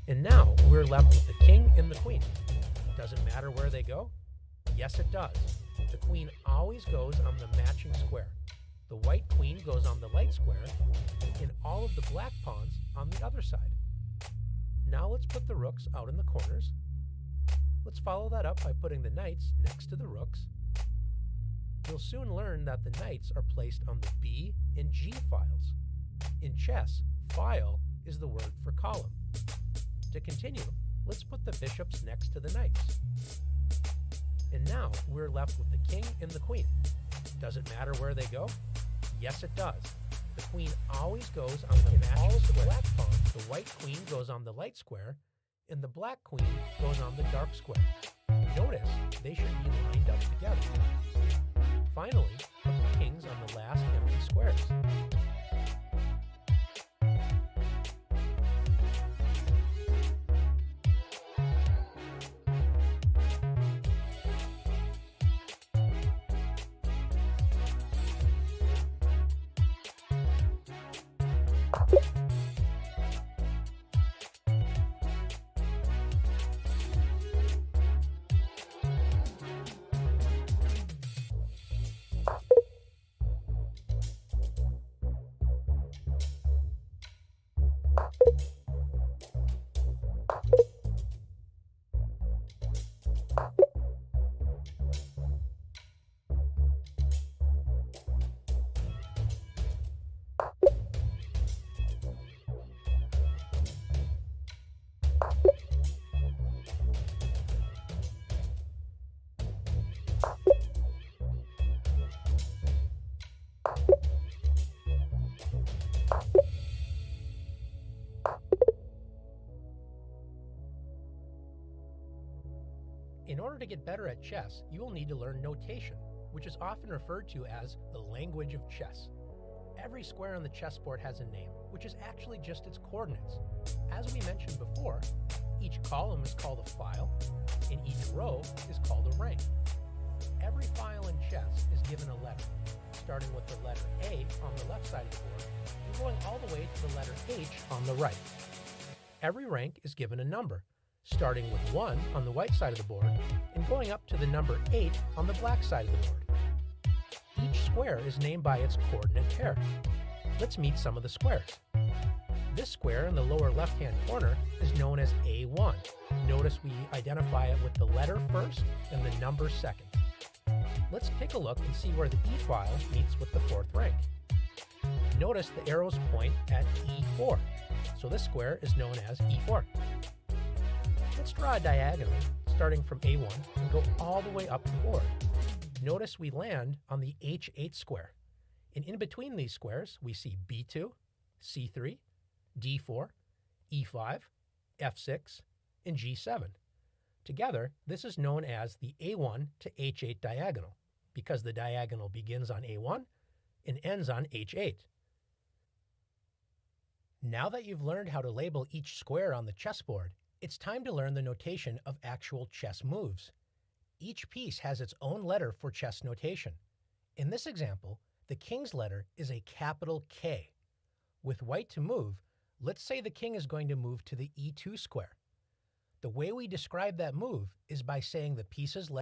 And now we're left with the king and the queen. Does it matter where they go? Yes, it does. The queen always goes on the matching square. The white queen goes on the light square, and all of the black pawns on the other side. Now let's put the rooks out in the corners. Let's follow that up by putting the knights next to the rooks. You'll soon learn that the knights are placed on the B and G files. In chess, file is the word for column. To continue, let's put the bishops next to the knights. And now we're left with the king and the queen. Does it matter where they go? Yes, it does. The queen always goes on the matching square. Black pawns, the white queen goes on the light square, and the black queen goes on the dark square. Notice they should be lined up together. Finally, put the kings on the last empty squares. In order to get better at chess, you will need to learn notation, which is often referred to as the language of chess. Every square on the chessboard has a name, which is actually just its coordinates. As we mentioned before, each column is called a file, and each row is called a rank. Every file in chess is given a letter, starting with the letter A on the left side of the board, and going all the way to the letter H on the right. Every rank is given a number, starting with 1 on the white side of the board and going up to the number 8 on the black side of the board. Each square is named by its coordinate pair. Let's meet some of the squares. This square in the lower left-hand corner is known as A1. Notice we identify it with the letter first and the number second. Let's take a look and see where the E file meets with the fourth rank. Notice the arrows point at E4, so this square is known as E4. Let's draw a diagonal starting from A1 and go all the way up the board. Notice we land on the H8 square. And in between these squares, we see B2, C3, D4, E5, F6, and G7. Together, this is known as the A1 to H8 diagonal because the diagonal begins on A1 and ends on H8. Now that you've learned how to label each square on the chessboard, it's time to learn the notation of actual chess moves. Each piece has its own letter for chess notation. In this example, the king's letter is a capital K. With white to move, let's say the king is going to move to the E2 square. The way we describe that move is by saying the piece's letter.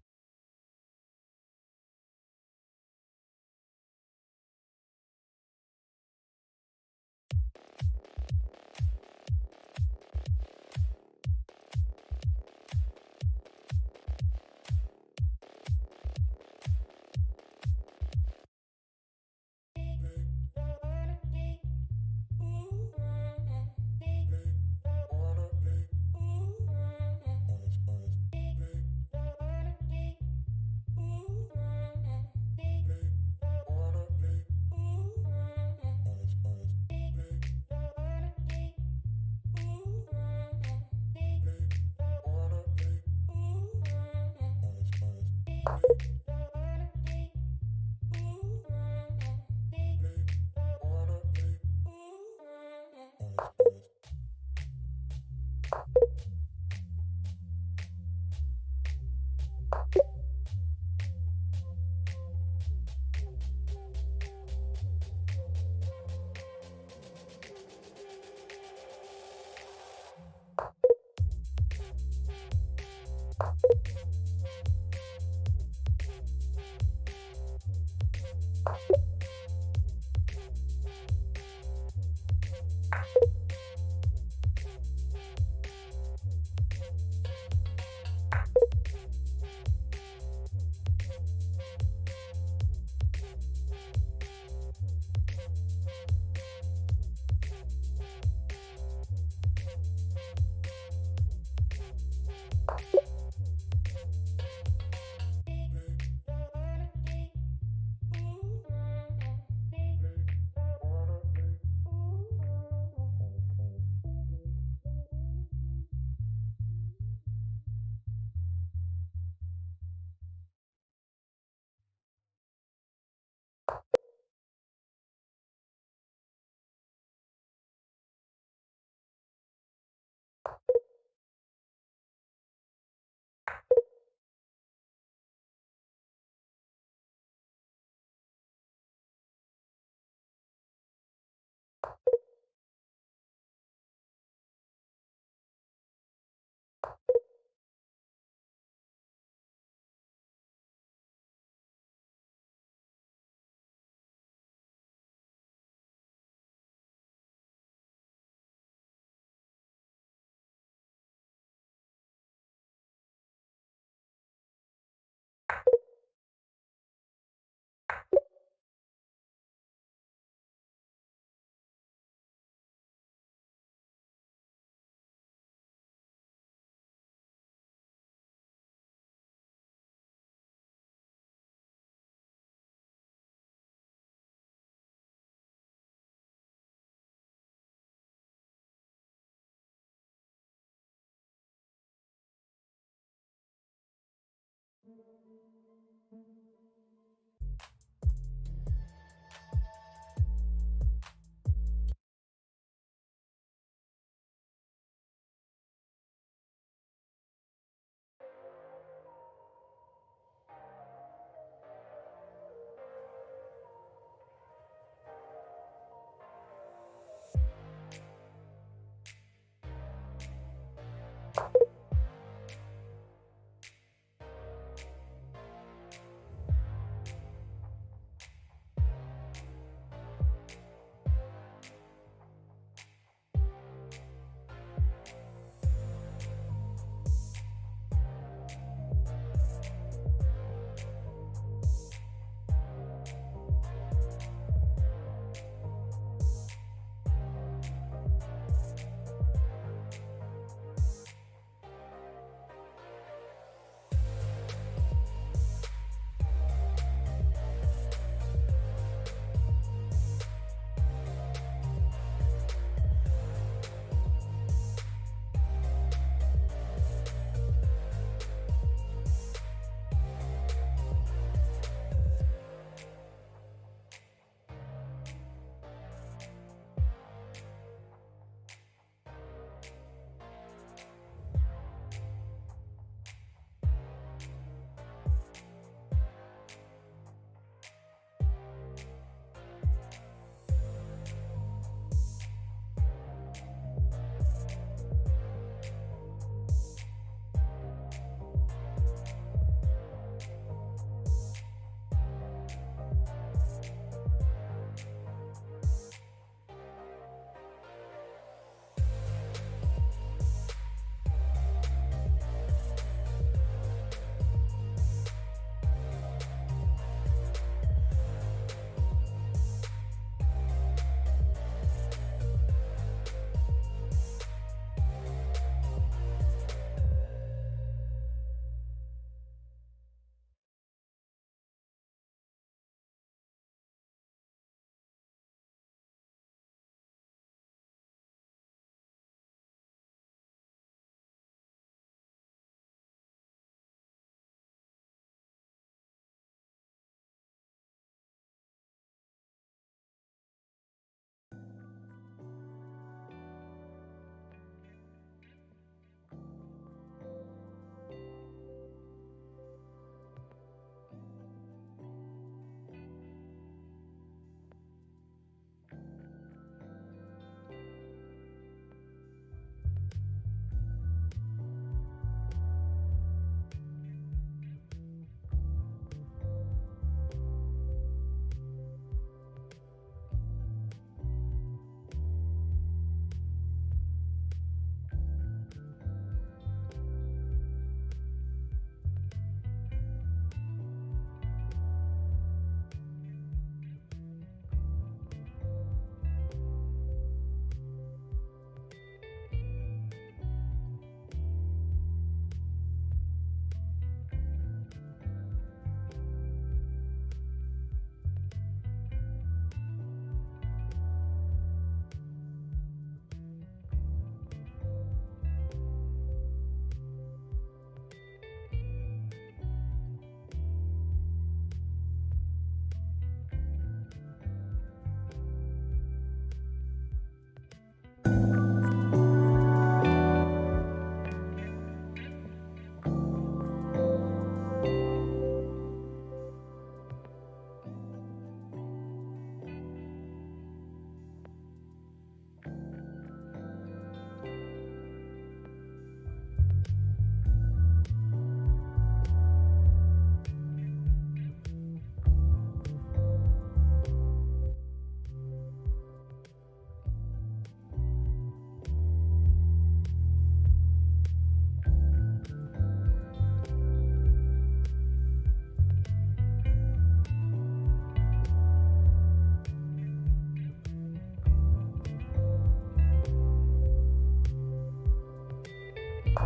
You've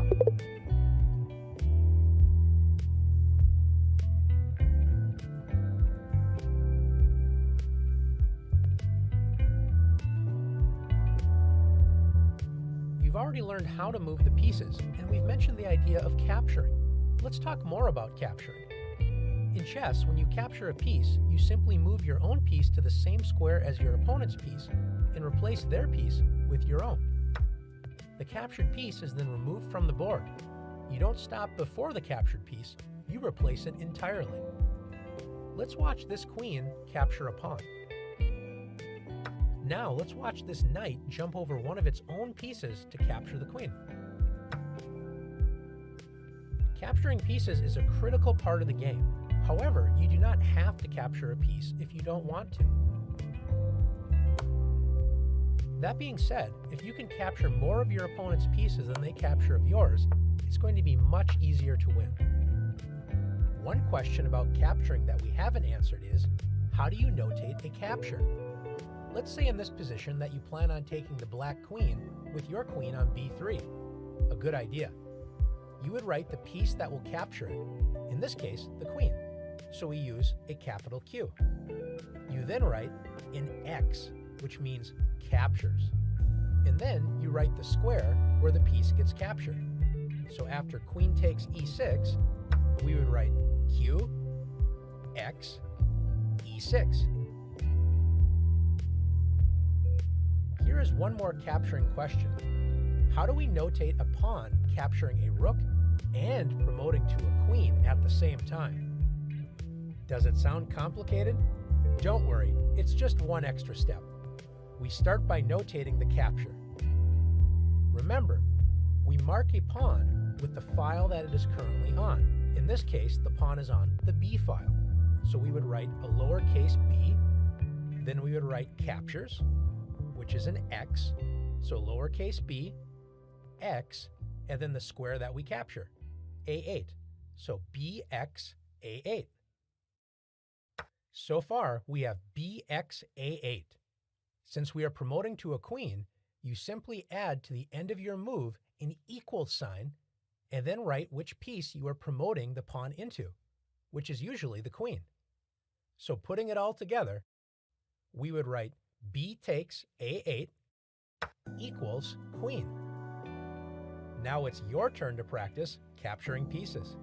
already learned how to move the pieces, and we've mentioned the idea of capturing. Let's talk more about capturing. In chess, when you capture a piece, you simply move your own piece to the same square as your opponent's piece and replace their piece with your own. The captured piece is then removed from the board. You don't stop before the captured piece, you replace it entirely. Let's watch this queen capture a pawn. Now let's watch this knight jump over one of its own pieces to capture the queen. Capturing pieces is a critical part of the game. However, you do not have to capture a piece if you don't want to. That being said, if you can capture more of your opponent's pieces than they capture of yours, it's going to be much easier to win. One question about capturing that we haven't answered is, how do you notate a capture? Let's say in this position that you plan on taking the black queen with your queen on b3. A good idea. You would write the piece that will capture it, in this case, the queen. So we use a capital Q. You then write an X, which means captures. And then you write the square where the piece gets captured. So after queen takes e6, we would write Q, X, e6. Here is one more capturing question. How do we notate a pawn capturing a rook and promoting to a queen at the same time? Does it sound complicated? Don't worry, it's just one extra step. We start by notating the capture. Remember, we mark a pawn with the file that it is currently on. In this case, the pawn is on the B file. So we would write a lowercase b, then we would write captures, which is an X, so lowercase b, X, and then the square that we capture, A8, so BX A8. So far, we have BX A8. Since we are promoting to a queen, you simply add to the end of your move an equal sign, and then write which piece you are promoting the pawn into, which is usually the queen. So putting it all together, we would write B takes A8 equals queen. Now it's your turn to practice capturing pieces.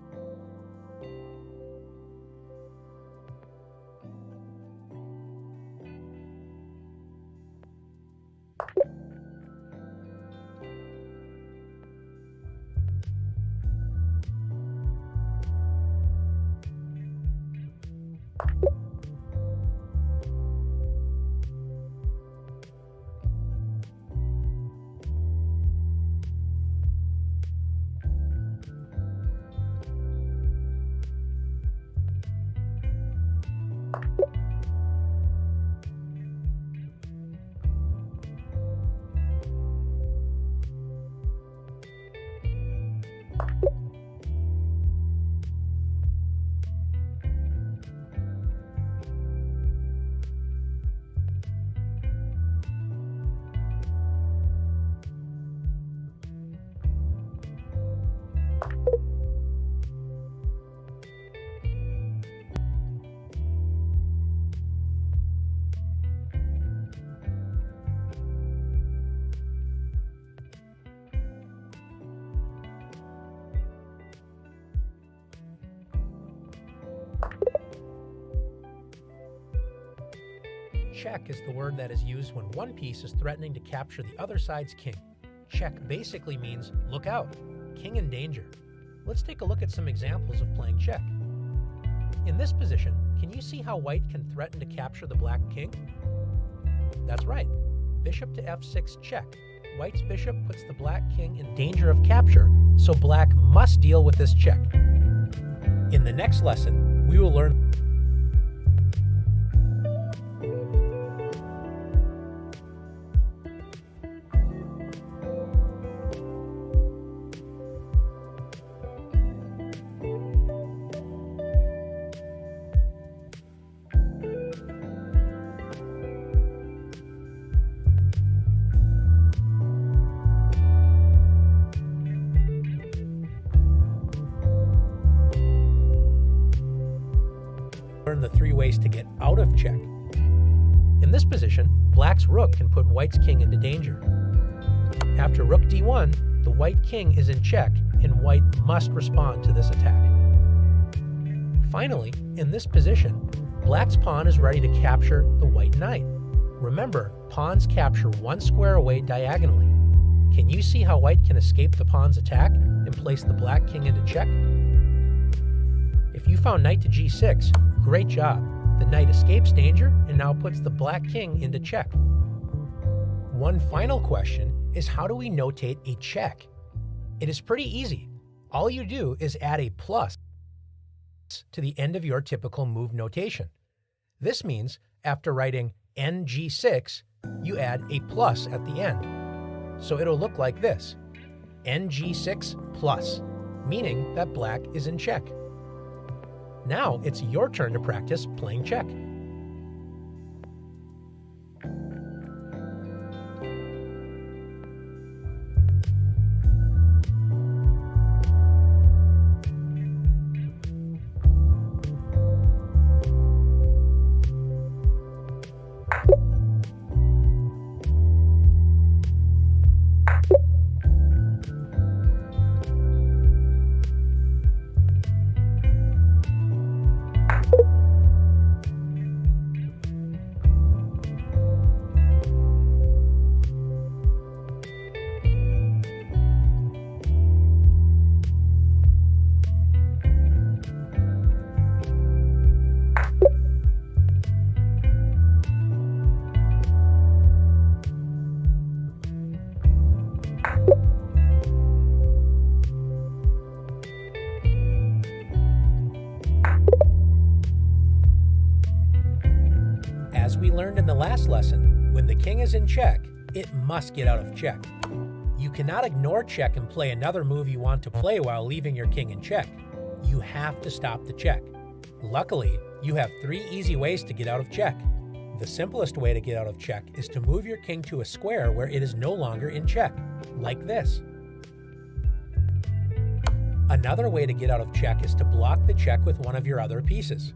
Check is the word that is used when one piece is threatening to capture the other side's king. Check basically means look out, king in danger. Let's take a look at some examples of playing check. In this position, can you see how white can threaten to capture the black king? That's right, bishop to f6 check. White's bishop puts the black king in danger of capture, so black must deal with this check. In the next lesson, we will learn ways to get out of check. In this position, black's rook can put white's king into danger. After rook d1, the white king is in check, and white must respond to this attack. Finally, in this position, black's pawn is ready to capture the white knight. Remember, pawns capture one square away diagonally. Can you see how white can escape the pawn's attack and place the black king into check? If you found knight to g6, great job. The knight escapes danger and now puts the black king into check. One final question is, how do we notate a check? It is pretty easy. All you do is add a plus to the end of your typical move notation. This means after writing ng6, you add a plus at the end. So it'll look like this, ng6 plus, meaning that black is in check. Now it's your turn to practice playing check. As we learned in the last lesson, when the king is in check, it must get out of check. You cannot ignore check and play another move you want to play while leaving your king in check. You have to stop the check. Luckily, you have 3 easy ways to get out of check. The simplest way to get out of check is to move your king to a square where it is no longer in check, like this. Another way to get out of check is to block the check with one of your other pieces.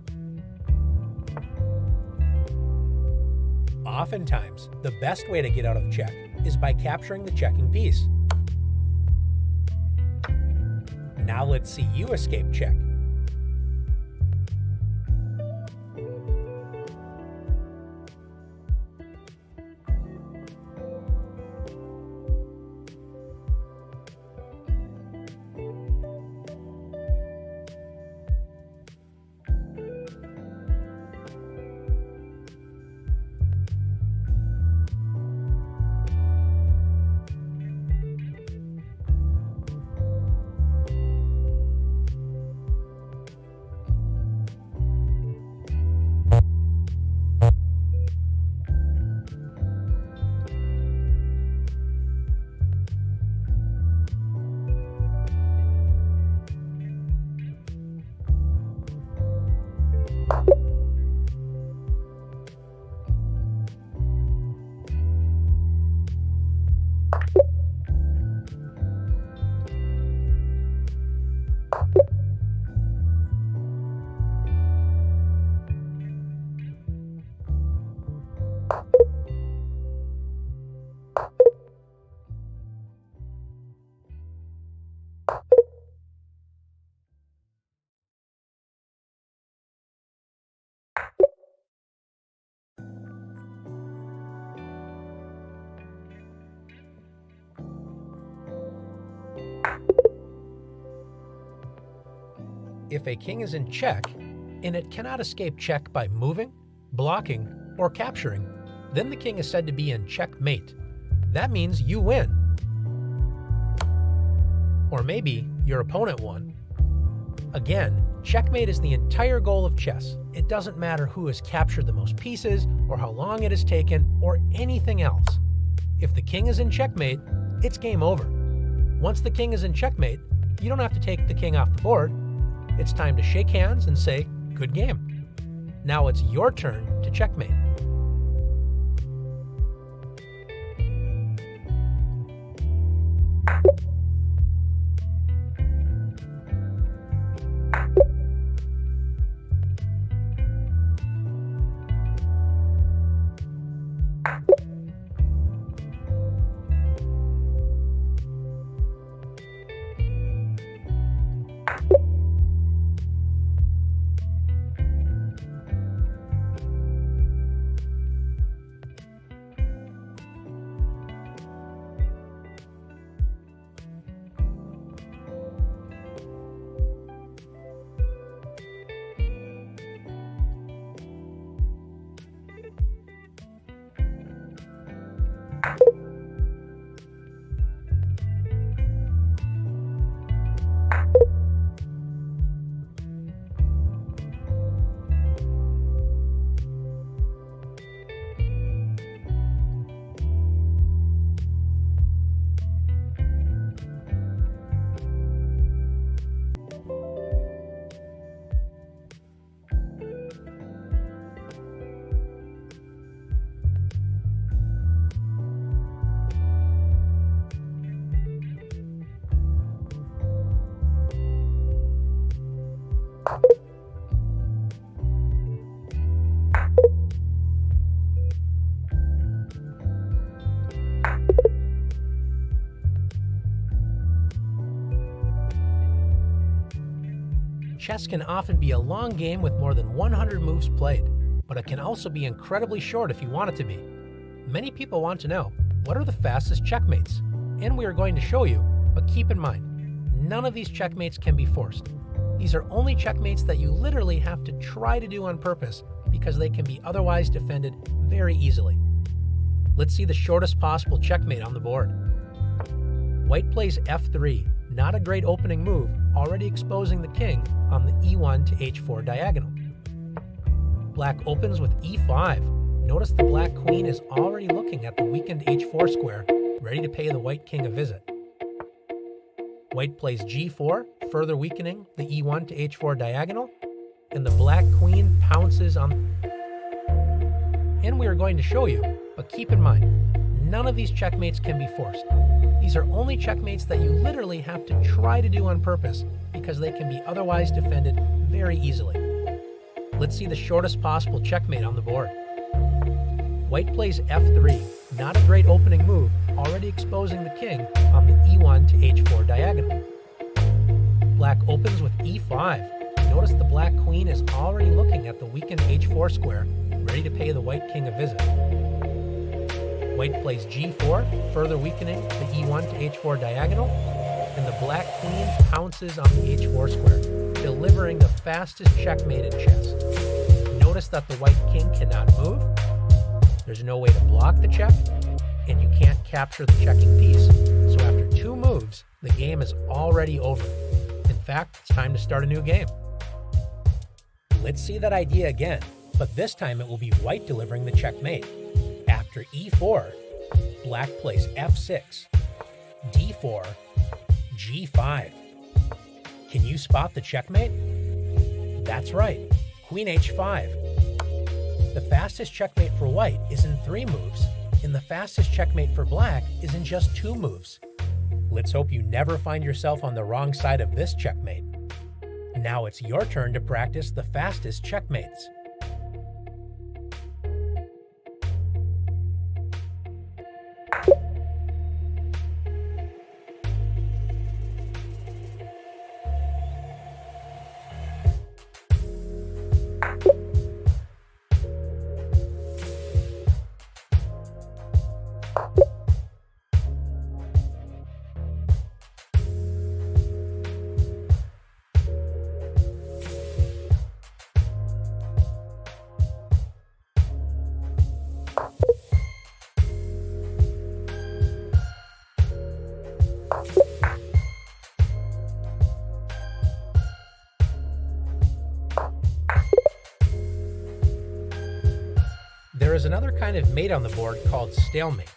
Oftentimes, the best way to get out of check is by capturing the checking piece. Now let's see you escape check. If a king is in check, and it cannot escape check by moving, blocking, or capturing, then the king is said to be in checkmate. That means you win. Or maybe your opponent won. Again, checkmate is the entire goal of chess. It doesn't matter who has captured the most pieces, or how long it has taken, or anything else. If the king is in checkmate, it's game over. Once the king is in checkmate, you don't have to take the king off the board. It's time to shake hands and say, good game. Now it's your turn to checkmate. Chess can often be a long game with more than 100 moves played, but it can also be incredibly short if you want it to be. Many people want to know, what are the fastest checkmates? And we are going to show you, but keep in mind, none of these checkmates can be forced. These are only checkmates that you literally have to try to do on purpose because they can be otherwise defended very easily. Let's see the shortest possible checkmate on the board. White plays f3, not a great opening move, already exposing the king on the e1 to h4 diagonal. Black opens with e5. Notice the black queen is already looking at the weakened h4 square, ready to pay the white king a visit. White plays g4, further weakening the e1 to h4 diagonal, and the black queen pounces on. And we are going to show you, but keep in mind, none of these checkmates can be forced. These are only checkmates that you literally have to try to do on purpose because they can be otherwise defended very easily. Let's see the shortest possible checkmate on the board. White plays f3, not a great opening move, already exposing the king on the e1 to h4 diagonal. Black opens with e5. Notice the black queen is already looking at the weakened h4 square, ready to pay the white king a visit. White plays g4, further weakening the e1 to h4 diagonal, and the black queen pounces on the h4 square, delivering the fastest checkmate in chess. Notice that the white king cannot move, there's no way to block the check, and you can't capture the checking piece. So after 2 moves, the game is already over. In fact, it's time to start a new game. Let's see that idea again, but this time it will be white delivering the checkmate. After e4, black plays f6, d4, g5. Can you spot the checkmate? That's right, queen h5. The fastest checkmate for white is in 3 moves, and the fastest checkmate for black is in just 2 moves. Let's hope you never find yourself on the wrong side of this checkmate. Now it's your turn to practice the fastest checkmates. There is another kind of mate on the board called stalemate.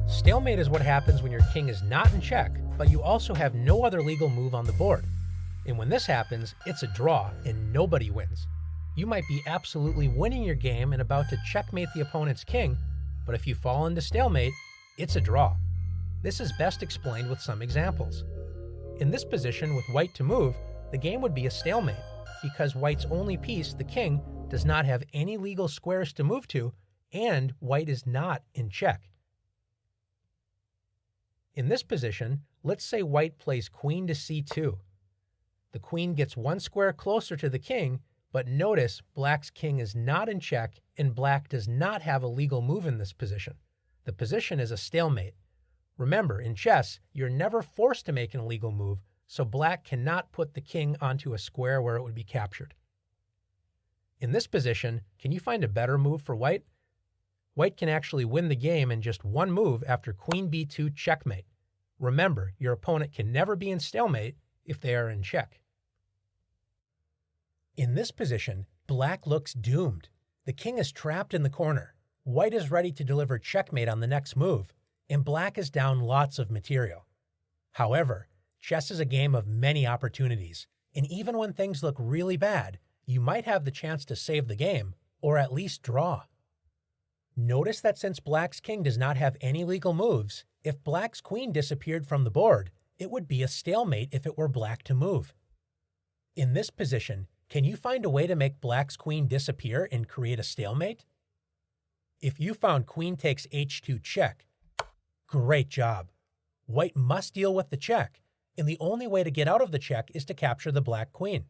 Stalemate is what happens when your king is not in check, but you also have no other legal move on the board. And when this happens, it's a draw and nobody wins. You might be absolutely winning your game and about to checkmate the opponent's king, but if you fall into stalemate, it's a draw. This is best explained with some examples. In this position with white to move, the game would be a stalemate, because white's only piece, the king, does not have any legal squares to move to, and white is not in check. In this position, let's say white plays queen to c2. The queen gets 1 square closer to the king, but notice black's king is not in check and black does not have a legal move in this position. The position is a stalemate. Remember, in chess, you're never forced to make an illegal move, so black cannot put the king onto a square where it would be captured. In this position, can you find a better move for white? White can actually win the game in just 1 move after queen b2 checkmate. Remember, your opponent can never be in stalemate if they are in check. In this position, black looks doomed. The king is trapped in the corner. White is ready to deliver checkmate on the next move, and black is down lots of material. However, chess is a game of many opportunities, and even when things look really bad, you might have the chance to save the game, or at least draw. Notice that since black's king does not have any legal moves, if black's queen disappeared from the board, it would be a stalemate if it were black to move. In this position, Can you find a way to make black's queen disappear and create a stalemate? If you found queen takes h2 check, great job. White must deal with the check, and the only way to get out of the check is to capture the black queen.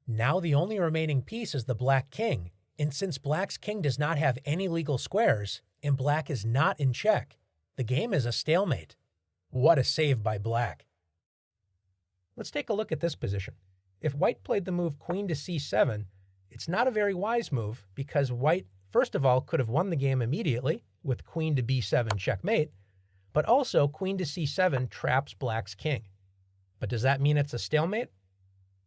Now the only remaining piece is the black king, and since black's king does not have any legal squares, and black is not in check, the game is a stalemate. What a save by black. Let's take a look at this position. If white played the move queen to c7, it's not a very wise move because white, first of all, could have won the game immediately with queen to b7 checkmate, but also queen to c7 traps black's king. But does that mean it's a stalemate?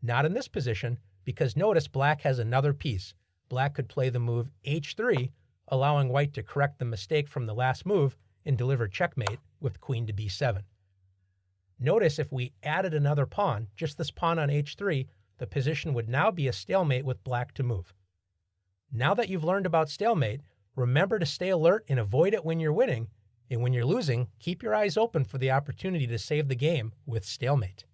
Not in this position, because notice black has another piece. Black could play the move h3, allowing white to correct the mistake from the last move and deliver checkmate with queen to b7. Notice if we added another pawn, just this pawn on h3, the position would now be a stalemate with black to move. Now that you've learned about stalemate, remember to stay alert and avoid it when you're winning, and when you're losing, keep your eyes open for the opportunity to save the game with stalemate.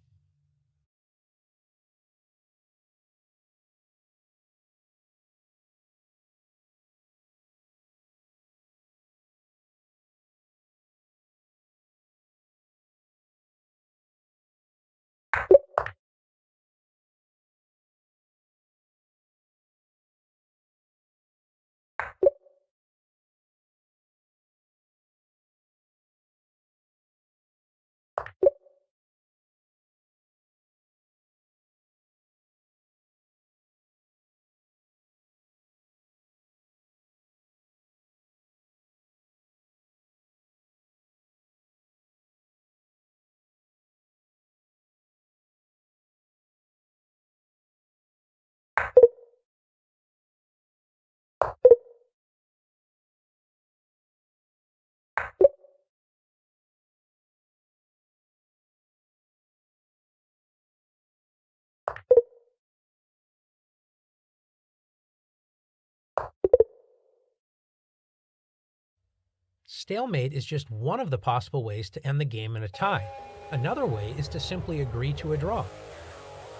Stalemate is just one of the possible ways to end the game in a tie. Another way is to simply agree to a draw.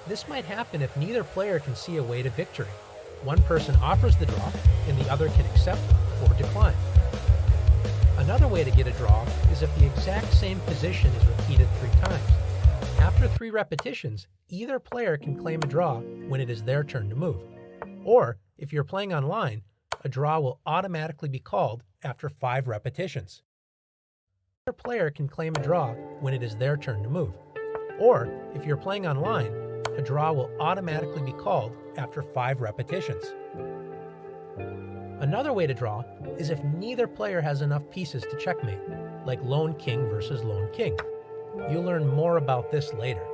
This might happen if neither player can see a way to victory. One person offers the draw, and the other can accept or decline. Another way to get a draw is if the exact same position is repeated 3 times. After 3 repetitions, either player can claim a draw when it is their turn to move. Or, if you're playing online, a draw will automatically be called after 5 repetitions. Either player can claim a draw when it is their turn to move. Or, if you're playing online, a draw will automatically be called after 5 repetitions. Another way to draw is if neither player has enough pieces to checkmate, like lone king versus lone king. You'll learn more about this later.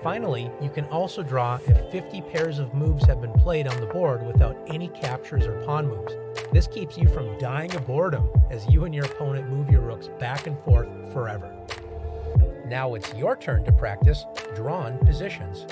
Finally, you can also draw if 50 pairs of moves have been played on the board without any captures or pawn moves. This keeps you from dying of boredom as you and your opponent move your rooks back and forth forever. Now it's your turn to practice drawn positions.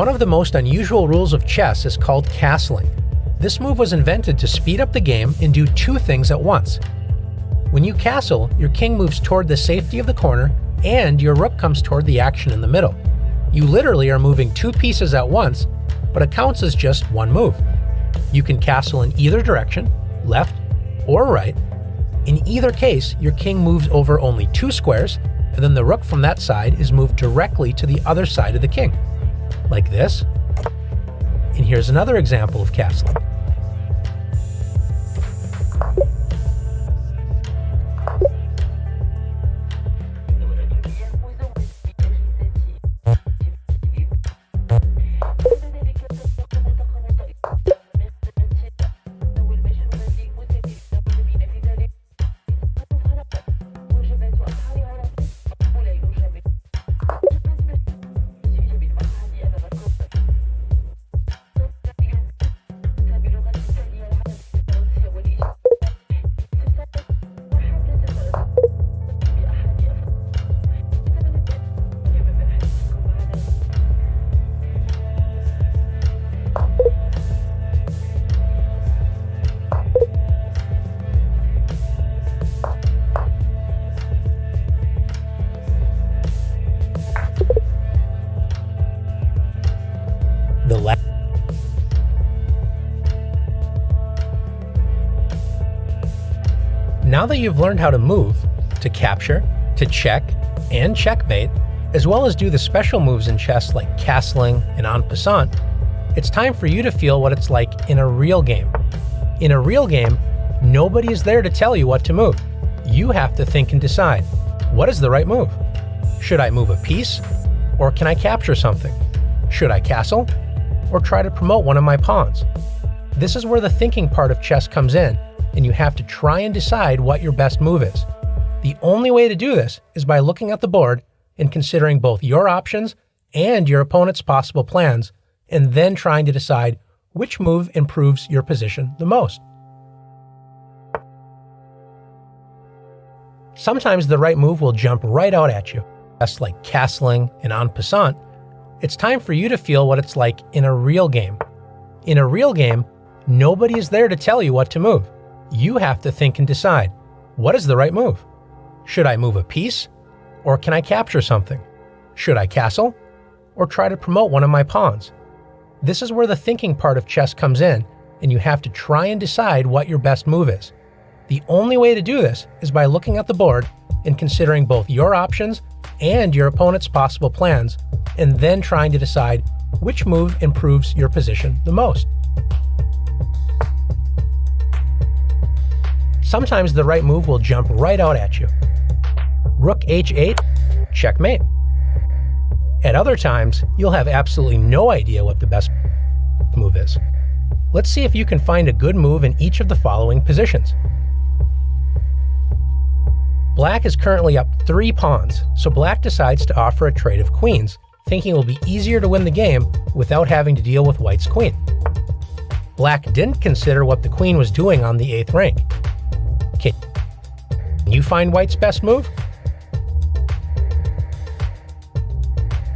One of the most unusual rules of chess is called castling. This move was invented to speed up the game and do two things at once. When you castle, your king moves toward the safety of the corner and your rook comes toward the action in the middle. You literally are moving two pieces at once, but it counts as just one move. You can castle in either direction, left or right. In either case, your king moves over only two squares, and then the rook from that side is moved directly to the other side of the king, like this. And here's another example of castling. Now that you've learned how to move, to capture, to check, and checkmate, as well as do the special moves in chess like castling and en passant, it's time for you to feel what it's like in a real game. In a real game, nobody is there to tell you what to move. You have to think and decide, what is the right move? Should I move a piece? Or can I capture something? Should I castle? Or try to promote one of my pawns? This is where the thinking part of chess comes in, and you have to try and decide what your best move is. The only way to do this is by looking at the board and considering both your options and your opponent's possible plans, and then trying to decide which move improves your position the most. Sometimes the right move will jump right out at you, just like castling and en passant. It's time for you to feel what it's like in a real game. In a real game, nobody is there to tell you what to move. You have to think and decide, what is the right move? Should I move a piece? Or can I capture something? Should I castle? Or try to promote one of my pawns? This is where the thinking part of chess comes in, and you have to try and decide what your best move is. The only way to do this is by looking at the board and considering both your options and your opponent's possible plans, and then trying to decide which move improves your position the most. Sometimes the right move will jump right out at you. Rook h8, checkmate. At other times, you'll have absolutely no idea what the best move is. Let's see if you can find a good move in each of the following positions. Black is currently up 3 pawns, so Black decides to offer a trade of queens, thinking it will be easier to win the game without having to deal with White's queen. Black didn't consider what the queen was doing on the 8th rank. Can you find White's best move?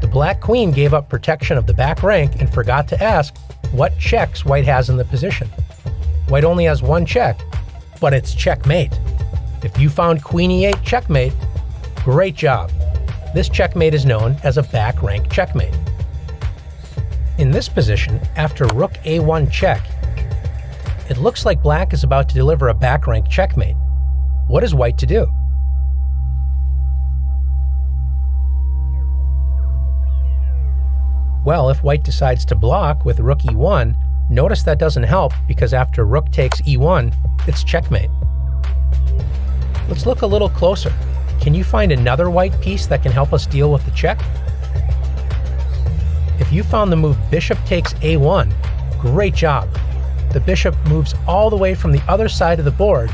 The Black queen gave up protection of the back rank and forgot to ask what checks White has in the position. White only has one check, but it's checkmate. If you found Queen e8 checkmate, great job. This checkmate is known as a back rank checkmate. In this position, after Rook a1 check, it looks like Black is about to deliver a back rank checkmate. What is White to do? Well, if White decides to block with Rook e1, notice that doesn't help because after Rook takes e1, it's checkmate. Let's look a little closer. Can you find another White piece that can help us deal with the check? If you found the move Bishop takes a1, great job. The bishop moves all the way from the other side of the board